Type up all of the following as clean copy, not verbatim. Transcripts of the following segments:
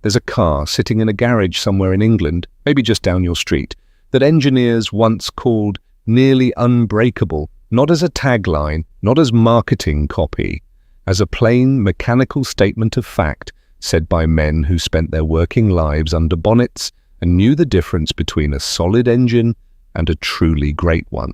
There's a car sitting in a garage somewhere in England, maybe just down your street, that engineers once called nearly unbreakable, not as a tagline, not as marketing copy, as a plain mechanical statement of fact said by men who spent their working lives under bonnets and knew the difference between a solid engine and a truly great one.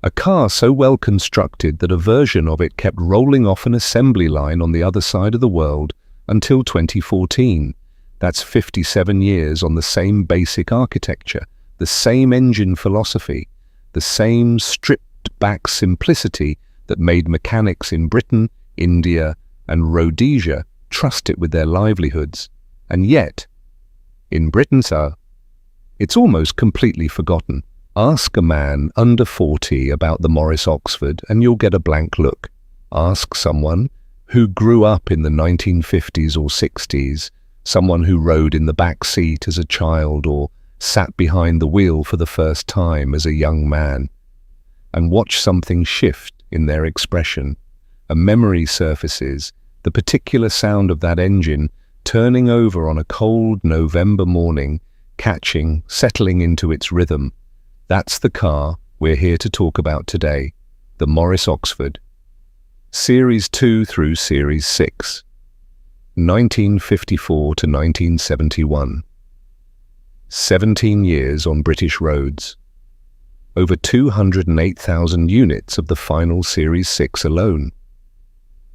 A car so well constructed that a version of it kept rolling off an assembly line on the other side of the world until 2014. That's 57 years on the same basic architecture, the same engine philosophy, the same stripped-back simplicity that made mechanics in Britain, India, and Rhodesia trust it with their livelihoods. And yet, in Britain, sir, it's almost completely forgotten. Ask a man under 40 about the Morris Oxford and you'll get a blank look. Ask someone who grew up in the 1950s or 60s, someone who rode in the back seat as a child or sat behind the wheel for the first time as a young man, and watch something shift in their expression. A memory surfaces, the particular sound of that engine turning over on a cold November morning, catching, settling into its rhythm. That's the car we're here to talk about today, the Morris Oxford. Series 2 through Series 6, 1954 to 1971. 17 years on British roads. Over 208,000 units of the final Series 6 alone.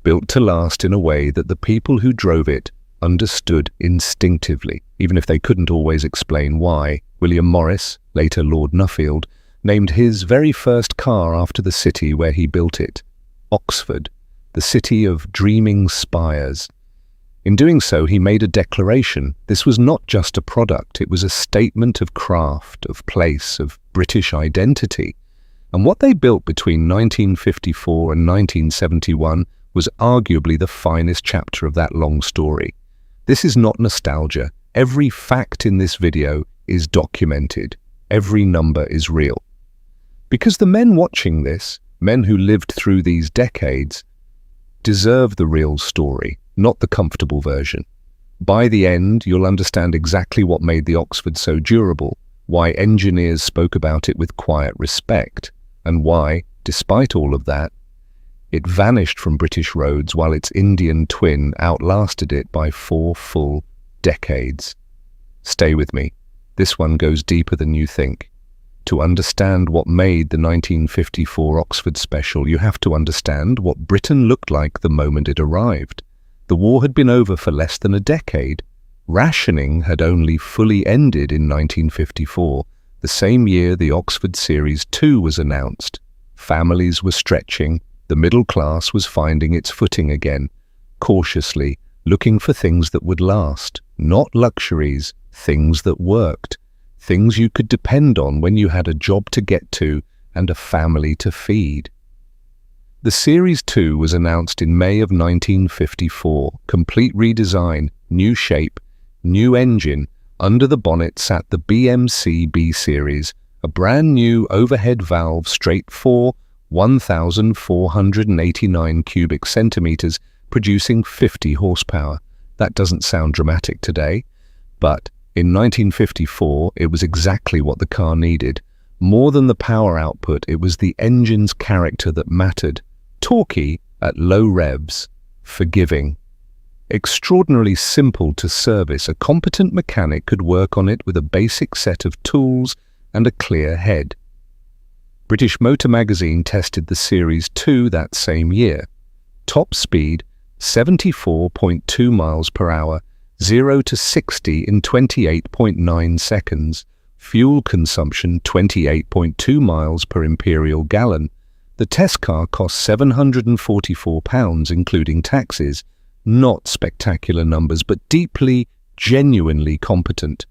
Built to last in a way that the people who drove it understood instinctively, even if they couldn't always explain why. William Morris, later Lord Nuffield, named his very first car after the city where he built it, Oxford, the city of dreaming spires. In doing so, he made a declaration. This was not just a product, it was a statement of craft, of place, of British identity. And what they built between 1954 and 1971 was arguably the finest chapter of that long story. This is not nostalgia. Every fact in this video is documented. Every number is real. Because the men watching this, men who lived through these decades, deserve the real story, not the comfortable version. By the end, you'll understand exactly what made the Oxford so durable, why engineers spoke about it with quiet respect, and why, despite all of that, it vanished from British roads while its Indian twin outlasted it by 4 full decades. Stay with me. This one goes deeper than you think. To understand what made the 1954 Oxford special, you have to understand what Britain looked like the moment it arrived. The war had been over for less than a decade. Rationing had only fully ended in 1954, the same year the Oxford Series 2 was announced. Families were stretching, the middle class was finding its footing again, cautiously looking for things that would last, not luxuries, things that worked, things you could depend on when you had a job to get to and a family to feed. The Series 2 was announced in May of 1954, complete redesign, new shape, new engine. Under the bonnet sat the BMC B Series, a brand new overhead valve straight 4, 1,489 cubic centimeters, producing 50 horsepower. That doesn't sound dramatic today, but in 1954 it was exactly what the car needed. More than the power output, it was the engine's character that mattered. Torquey at low revs, forgiving. Extraordinarily simple to service, a competent mechanic could work on it with a basic set of tools and a clear head. British Motor Magazine tested the Series 2 that same year. Top speed, 74.2 miles per hour, 0 to 60 in 28.9 seconds. Fuel consumption, 28.2 miles per imperial gallon. The test car cost £744, including taxes. Not spectacular numbers, but deeply, genuinely competent.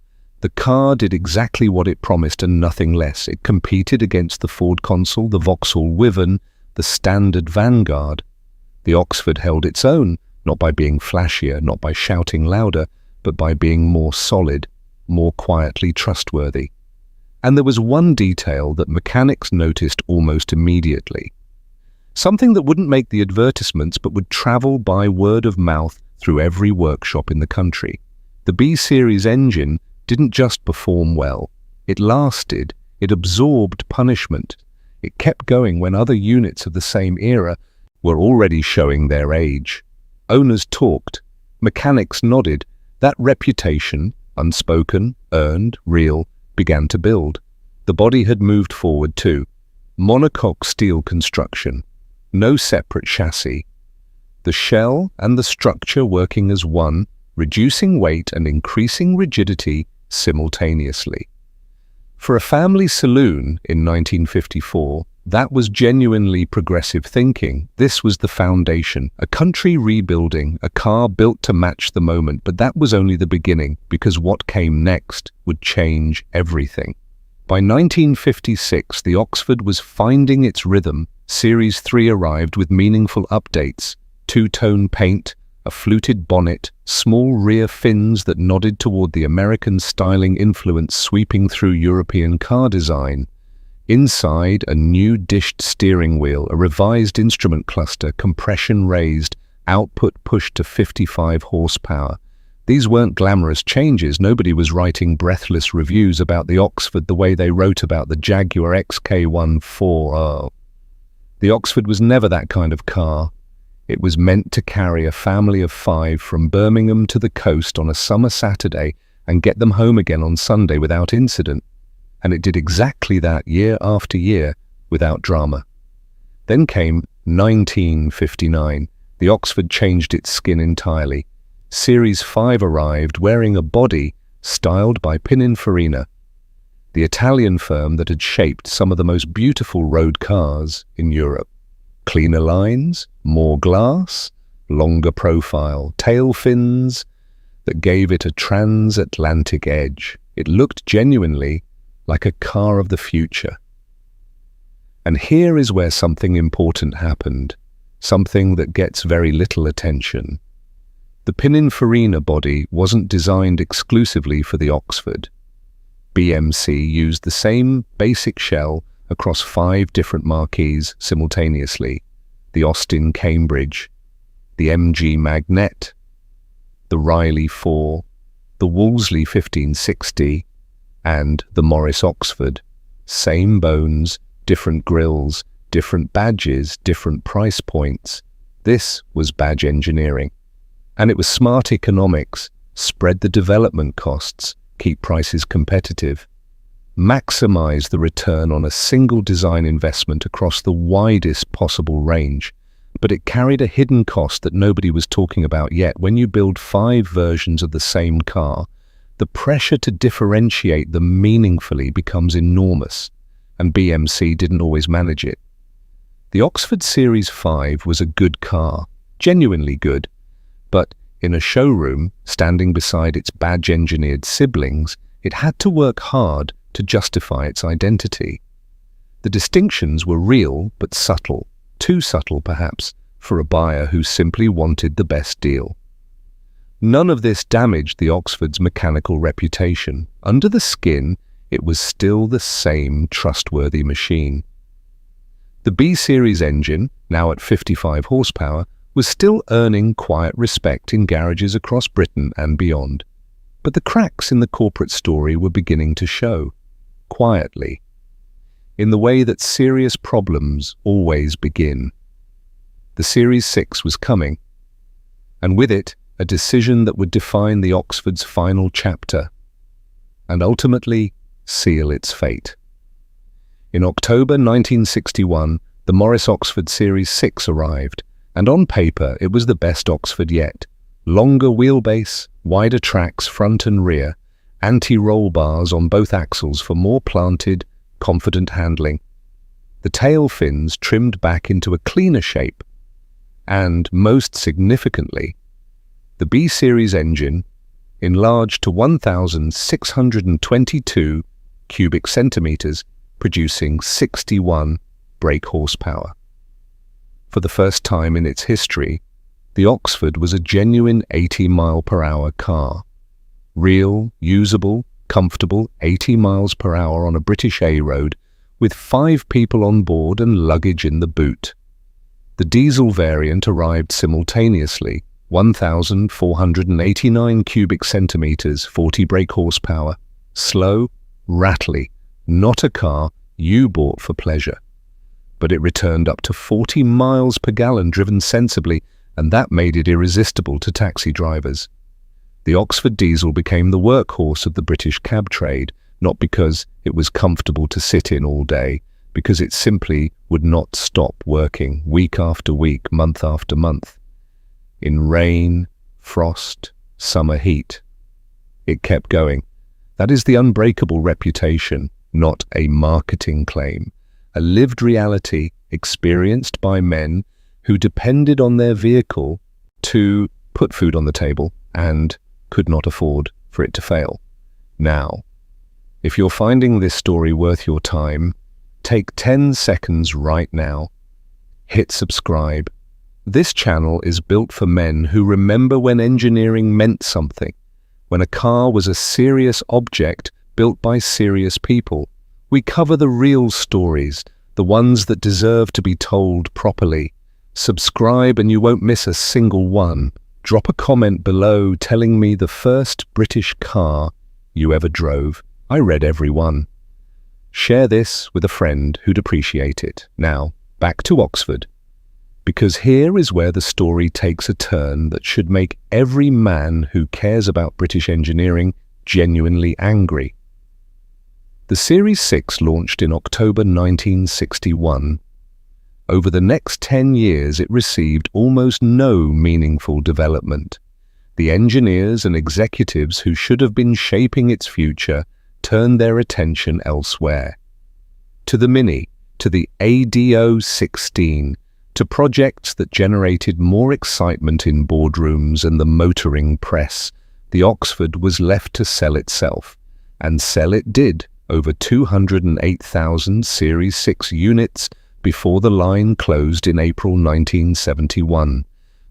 The car did exactly what it promised and nothing less. It competed against the Ford Consul, the Vauxhall Wyvern, the Standard Vanguard. The Oxford held its own, not by being flashier, not by shouting louder, but by being more solid, more quietly trustworthy. And there was one detail that mechanics noticed almost immediately. Something that wouldn't make the advertisements but would travel by word of mouth through every workshop in the country. The B-Series engine didn't just perform well. It lasted, it absorbed punishment. It kept going when other units of the same era were already showing their age. Owners talked, mechanics nodded. That reputation, unspoken, earned, real, began to build. The body had moved forward too. Monocoque steel construction, no separate chassis. The shell and the structure working as one, reducing weight and increasing rigidity simultaneously. For a family saloon in 1954, that was genuinely progressive thinking. This was the foundation, a country rebuilding, a car built to match the moment, but that was only the beginning, because what came next would change everything. By 1956, the Oxford was finding its rhythm. Series 3 arrived with meaningful updates, two-tone paint, a fluted bonnet, small rear fins that nodded toward the American styling influence sweeping through European car design. Inside, a new dished steering wheel, a revised instrument cluster, compression raised, output pushed to 55 horsepower. These weren't glamorous changes. Nobody was writing breathless reviews about the Oxford the way they wrote about the Jaguar XK14. The Oxford was never that kind of car. It was meant to carry a family of 5 from Birmingham to the coast on a summer Saturday and get them home again on Sunday without incident. And it did exactly that year after year without drama. Then came 1959. The Oxford changed its skin entirely. Series 5 arrived wearing a body styled by Pininfarina, the Italian firm that had shaped some of the most beautiful road cars in Europe. Cleaner lines, more glass, longer profile, tail fins that gave it a transatlantic edge. It looked genuinely like a car of the future. And here is where something important happened, something that gets very little attention. The Pininfarina body wasn't designed exclusively for the Oxford. BMC used the same basic shell across 5 different marques simultaneously: the Austin Cambridge, the MG Magnet, the Riley 4, the Wolseley 1560, and the Morris Oxford. Same bones, different grills, different badges, different price points. This was badge engineering. And it was smart economics: spread the development costs, keep prices competitive, maximize the return on a single design investment across the widest possible range. But it carried a hidden cost that nobody was talking about yet. When you build 5 versions of the same car, the pressure to differentiate them meaningfully becomes enormous, and BMC didn't always manage it. The Oxford Series 5 was a good car, genuinely good, but in a showroom, standing beside its badge-engineered siblings, it had to work hard to justify its identity. The distinctions were real but subtle, too subtle perhaps, for a buyer who simply wanted the best deal. None of this damaged the Oxford's mechanical reputation. Under the skin, it was still the same trustworthy machine. The B-Series engine, now at 55 horsepower, was still earning quiet respect in garages across Britain and beyond. But the cracks in the corporate story were beginning to show, quietly, in the way that serious problems always begin. The Series 6 was coming, and with it, a decision that would define the Oxford's final chapter, and ultimately seal its fate. In October 1961, the Morris Oxford Series 6 arrived, and on paper it was the best Oxford yet. Longer wheelbase, wider tracks front and rear, anti-roll bars on both axles for more planted, confident handling. The tail fins trimmed back into a cleaner shape, and, most significantly, the B-Series engine, enlarged to 1,622 cubic centimeters, producing 61 brake horsepower. For the first time in its history, the Oxford was a genuine 80-mile-per-hour car. Real, usable, comfortable 80 miles per hour on a British A road with 5 people on board and luggage in the boot. The diesel variant arrived simultaneously, 1,489 cubic centimeters, 40 brake horsepower. Slow, rattly, not a car you bought for pleasure. But it returned up to 40 miles per gallon driven sensibly, and that made it irresistible to taxi drivers. The Oxford diesel became the workhorse of the British cab trade, not because it was comfortable to sit in all day, because it simply would not stop working week after week, month after month. In rain, frost, summer heat. It kept going. That is the unbreakable reputation, not a marketing claim. A lived reality experienced by men who depended on their vehicle to put food on the table and could not afford for it to fail. Now, if you're finding this story worth your time, take 10 seconds right now. Hit subscribe. This channel is built for men who remember when engineering meant something, when a car was a serious object built by serious people. We cover the real stories, the ones that deserve to be told properly. Subscribe and you won't miss a single one. Drop a comment below telling me the first British car you ever drove. I read every one. Share this with a friend who'd appreciate it. Now, back to Oxford. Because here is where the story takes a turn that should make every man who cares about British engineering genuinely angry. The Series 6 launched in October 1961. Over the next 10 years, it received almost no meaningful development. The engineers and executives who should have been shaping its future turned their attention elsewhere. To the Mini, to the ADO 16, to projects that generated more excitement in boardrooms and the motoring press, the Oxford was left to sell itself. And sell it did, over 208,000 Series 6 units before the line closed in April 1971.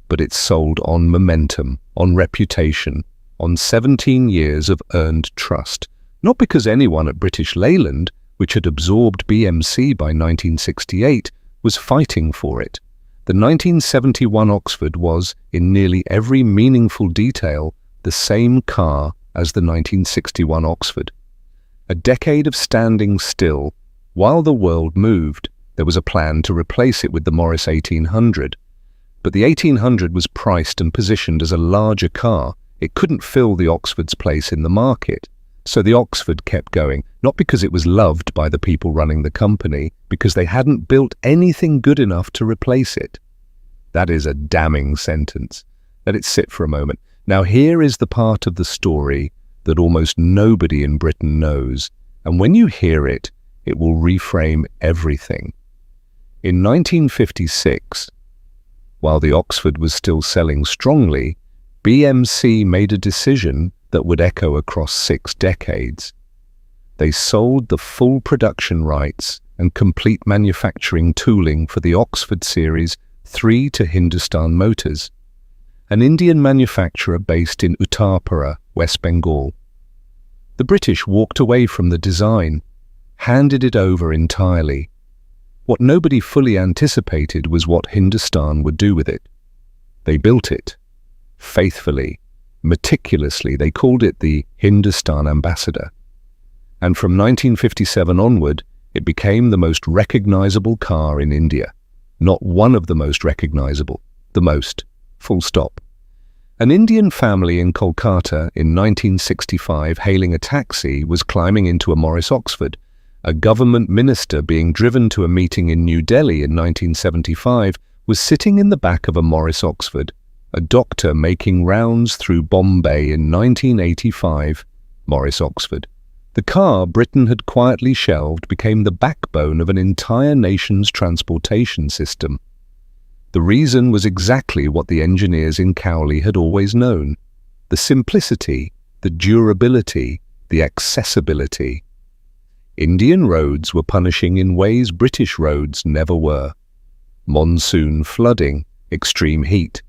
But it sold on momentum, on reputation, on 17 years of earned trust. Not because anyone at British Leyland, which had absorbed BMC by 1968, was fighting for it. The 1971 Oxford was, in nearly every meaningful detail, the same car as the 1961 Oxford. A decade of standing still, while the world moved. There was a plan to replace it with the Morris 1800. But the 1800 was priced and positioned as a larger car. It couldn't fill the Oxford's place in the market. So the Oxford kept going, not because it was loved by the people running the company, because they hadn't built anything good enough to replace it. That is a damning sentence. Let it sit for a moment. Now here is the part of the story that almost nobody in Britain knows, and when you hear it, it will reframe everything. In 1956, while the Oxford was still selling strongly, BMC made a decision that would echo across 6 decades. They sold the full production rights and complete manufacturing tooling for the Oxford Series 3 to Hindustan Motors, an Indian manufacturer based in Uttarpara, West Bengal. The British walked away from the design, handed it over entirely. What nobody fully anticipated was what Hindustan would do with it. They built it, faithfully, meticulously. They called it the Hindustan Ambassador. And from 1957 onward, it became the most recognizable car in India. Not one of the most recognizable, the most, full stop. An Indian family in Kolkata in 1965 hailing a taxi was climbing into a Morris Oxford. A government minister being driven to a meeting in New Delhi in 1975 was sitting in the back of a Morris Oxford. A doctor making rounds through Bombay in 1985, Morris Oxford. The car Britain had quietly shelved became the backbone of an entire nation's transportation system. The reason was exactly what the engineers in Cowley had always known: the simplicity, the durability, the accessibility. Indian roads were punishing in ways British roads never were. Monsoon flooding, extreme heat,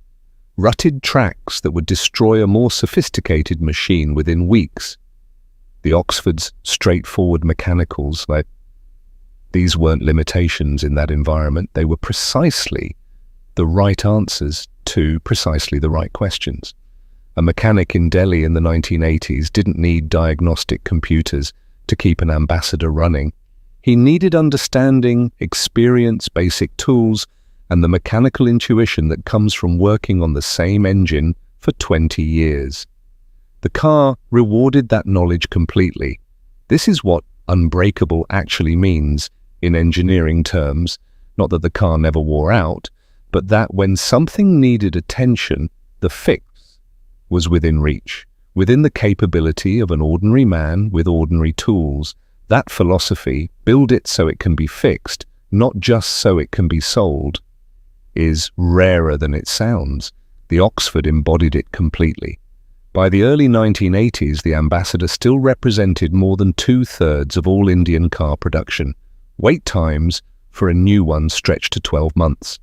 rutted tracks that would destroy a more sophisticated machine within weeks. The Oxford's straightforward mechanicals, these weren't limitations in that environment. They were precisely the right answers to precisely the right questions. A mechanic in Delhi in the 1980s didn't need diagnostic computers to keep an Ambassador running. He needed understanding, experience, basic tools, and the mechanical intuition that comes from working on the same engine for 20 years. The car rewarded that knowledge completely. This is what unbreakable actually means in engineering terms, not that the car never wore out, but that when something needed attention, the fix was within reach, within the capability of an ordinary man with ordinary tools. That philosophy, build it so it can be fixed, not just so it can be sold, is rarer than it sounds. The Oxford embodied it completely. By the early 1980s, the Ambassador still represented more than 2/3 of all Indian car production. Wait times for a new one stretched to 12 months.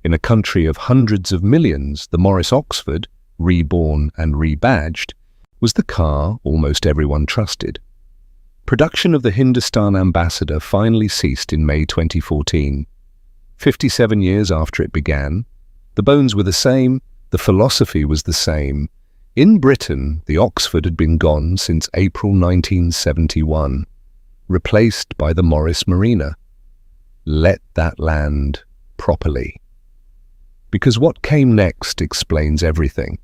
In a country of hundreds of millions, the Morris Oxford, reborn and rebadged, was the car almost everyone trusted. Production of the Hindustan Ambassador finally ceased in May 2014. 57 years after it began, the bones were the same, the philosophy was the same. In Britain, the Oxford had been gone since April 1971, replaced by the Morris Marina. Let that land properly. Because what came next explains everything.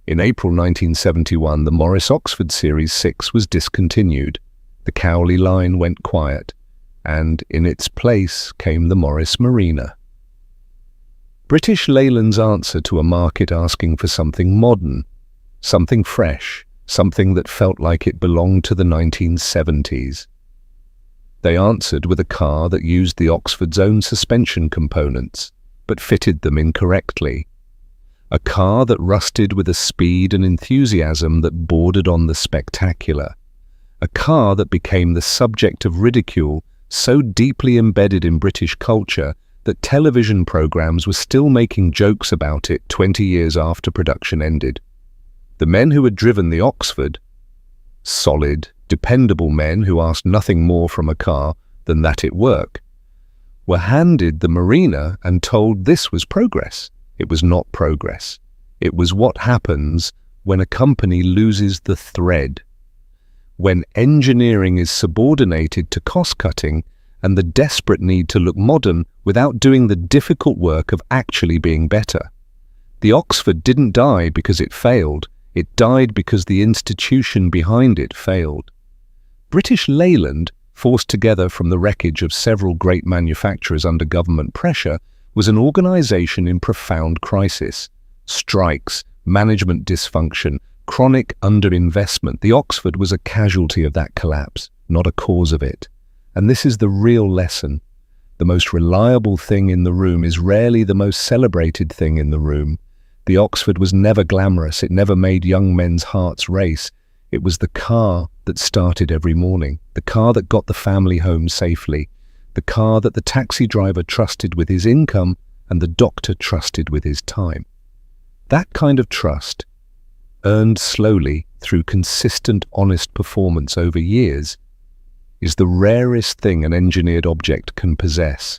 In April 1971, the Morris Oxford Series 6 was discontinued. The Cowley line went quiet, and in its place came the Morris Marina. British Leyland's answer to a market asking for something modern, something fresh, something that felt like it belonged to the 1970s. They answered with a car that used the Oxford's own suspension components, but fitted them incorrectly. A car that rusted with a speed and enthusiasm that bordered on the spectacular. A car that became the subject of ridicule so deeply embedded in British culture that television programs were still making jokes about it 20 years after production ended. The men who had driven the Oxford, solid, dependable men who asked nothing more from a car than that it work, were handed the Marina and told this was progress. It was not progress. It was what happens when a company loses the thread, when engineering is subordinated to cost-cutting and the desperate need to look modern without doing the difficult work of actually being better. The Oxford didn't die because it failed. It died because the institution behind it failed. British Leyland, forced together from the wreckage of several great manufacturers under government pressure, was an organization in profound crisis. Strikes, management dysfunction, chronic underinvestment. The Oxford was a casualty of that collapse, not a cause of it. And this is the real lesson. The most reliable thing in the room is rarely the most celebrated thing in the room. The Oxford was never glamorous. It never made young men's hearts race. It was the car that started every morning, the car that got the family home safely, the car that the taxi driver trusted with his income and the doctor trusted with his time. That kind of trust, earned slowly through consistent, honest performance over years, is the rarest thing an engineered object can possess.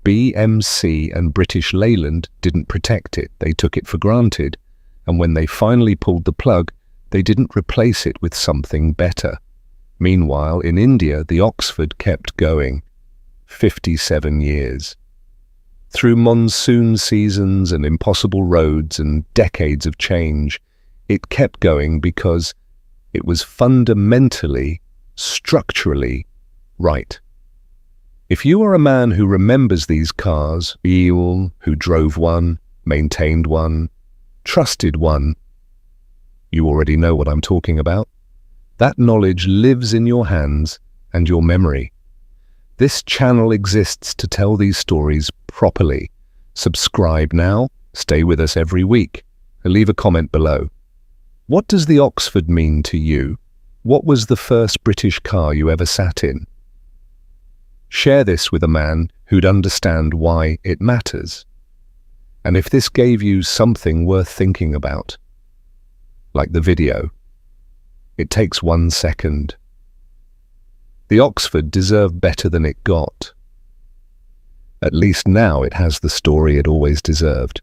BMC and British Leyland didn't protect it. They took it for granted, and when they finally pulled the plug, they didn't replace it with something better. Meanwhile, in India, the Oxford kept going. 57 years. Through monsoon seasons and impossible roads and decades of change, it kept going because it was fundamentally, structurally right. If you are a man who remembers these cars, who drove one, maintained one, trusted one, you already know what I'm talking about. That knowledge lives in your hands and your memory. This channel exists to tell these stories properly. Subscribe now, stay with us every week, and leave a comment below. What does the Oxford mean to you? What was the first British car you ever sat in? Share this with a man who'd understand why it matters. And if this gave you something worth thinking about, like the video, it takes 1 second. The Oxford deserved better than it got. At least now it has the story it always deserved.